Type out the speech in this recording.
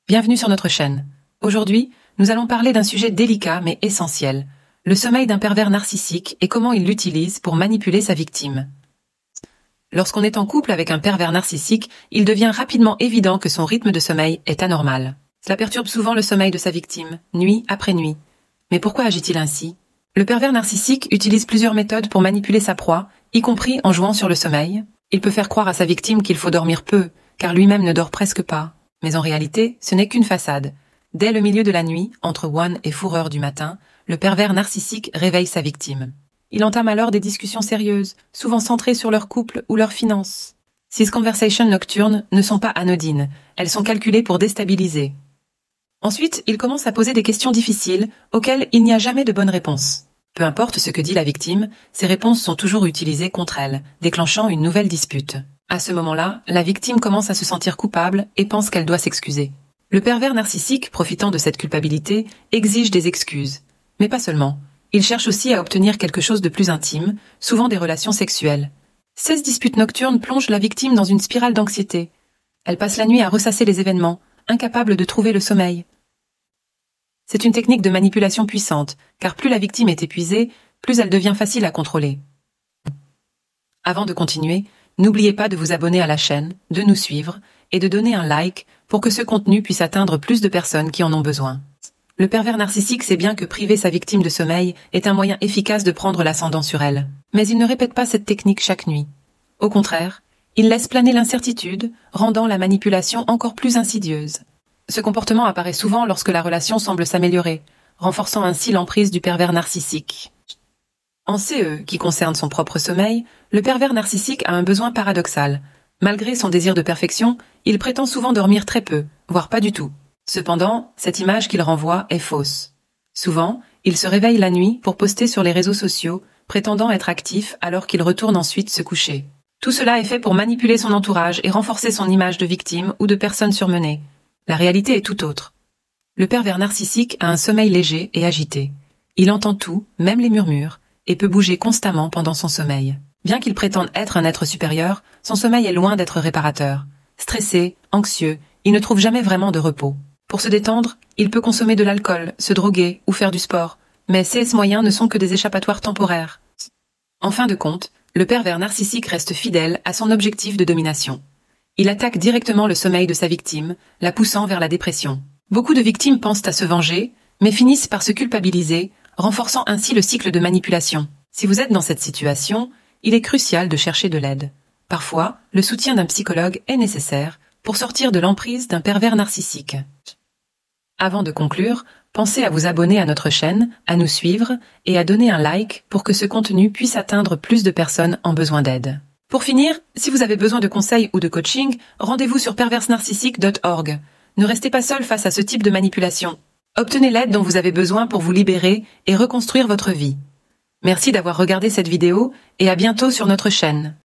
Bienvenue sur notre chaîne. Aujourd'hui, nous allons parler d'un sujet délicat mais essentiel, le sommeil d'un pervers narcissique et comment il l'utilise pour manipuler sa victime. Lorsqu'on est en couple avec un pervers narcissique, il devient rapidement évident que son rythme de sommeil est anormal. Cela perturbe souvent le sommeil de sa victime, nuit après nuit. Mais pourquoi agit-il ainsi? Le pervers narcissique utilise plusieurs méthodes pour manipuler sa proie, y compris en jouant sur le sommeil. Il peut faire croire à sa victime qu'il faut dormir peu, car lui-même ne dort presque pas. Mais en réalité, ce n'est qu'une façade. Dès le milieu de la nuit, entre 1 et 4 heures du matin, le pervers narcissique réveille sa victime. Il entame alors des discussions sérieuses, souvent centrées sur leur couple ou leurs finances. Ces conversations nocturnes ne sont pas anodines, elles sont calculées pour déstabiliser. Ensuite, il commence à poser des questions difficiles, auxquelles il n'y a jamais de bonne réponse. Peu importe ce que dit la victime, ces réponses sont toujours utilisées contre elle, déclenchant une nouvelle dispute. À ce moment-là, la victime commence à se sentir coupable et pense qu'elle doit s'excuser. Le pervers narcissique, profitant de cette culpabilité, exige des excuses. Mais pas seulement. Il cherche aussi à obtenir quelque chose de plus intime, souvent des relations sexuelles. Ces disputes nocturnes plongent la victime dans une spirale d'anxiété. Elle passe la nuit à ressasser les événements, incapable de trouver le sommeil. C'est une technique de manipulation puissante, car plus la victime est épuisée, plus elle devient facile à contrôler. Avant de continuer, n'oubliez pas de vous abonner à la chaîne, de nous suivre et de donner un like pour que ce contenu puisse atteindre plus de personnes qui en ont besoin. Le pervers narcissique sait bien que priver sa victime de sommeil est un moyen efficace de prendre l'ascendant sur elle. Mais il ne répète pas cette technique chaque nuit. Au contraire, il laisse planer l'incertitude, rendant la manipulation encore plus insidieuse. Ce comportement apparaît souvent lorsque la relation semble s'améliorer, renforçant ainsi l'emprise du pervers narcissique. En CE, qui concerne son propre sommeil, le pervers narcissique a un besoin paradoxal. Malgré son désir de perfection, il prétend souvent dormir très peu, voire pas du tout. Cependant, cette image qu'il renvoie est fausse. Souvent, il se réveille la nuit pour poster sur les réseaux sociaux, prétendant être actif alors qu'il retourne ensuite se coucher. Tout cela est fait pour manipuler son entourage et renforcer son image de victime ou de personne surmenée. La réalité est tout autre. Le pervers narcissique a un sommeil léger et agité. Il entend tout, même les murmures, et peut bouger constamment pendant son sommeil. Bien qu'il prétende être un être supérieur, son sommeil est loin d'être réparateur. Stressé, anxieux, il ne trouve jamais vraiment de repos. Pour se détendre, il peut consommer de l'alcool, se droguer ou faire du sport, mais ces moyens ne sont que des échappatoires temporaires. En fin de compte, le pervers narcissique reste fidèle à son objectif de domination. Il attaque directement le sommeil de sa victime, la poussant vers la dépression. Beaucoup de victimes pensent à se venger, mais finissent par se culpabiliser, renforçant ainsi le cycle de manipulation. Si vous êtes dans cette situation, il est crucial de chercher de l'aide. Parfois, le soutien d'un psychologue est nécessaire pour sortir de l'emprise d'un pervers narcissique. Avant de conclure, pensez à vous abonner à notre chaîne, à nous suivre et à donner un like pour que ce contenu puisse atteindre plus de personnes en besoin d'aide. Pour finir, si vous avez besoin de conseils ou de coaching, rendez-vous sur perversenarcissique.org. Ne restez pas seul face à ce type de manipulation. Obtenez l'aide dont vous avez besoin pour vous libérer et reconstruire votre vie. Merci d'avoir regardé cette vidéo et à bientôt sur notre chaîne.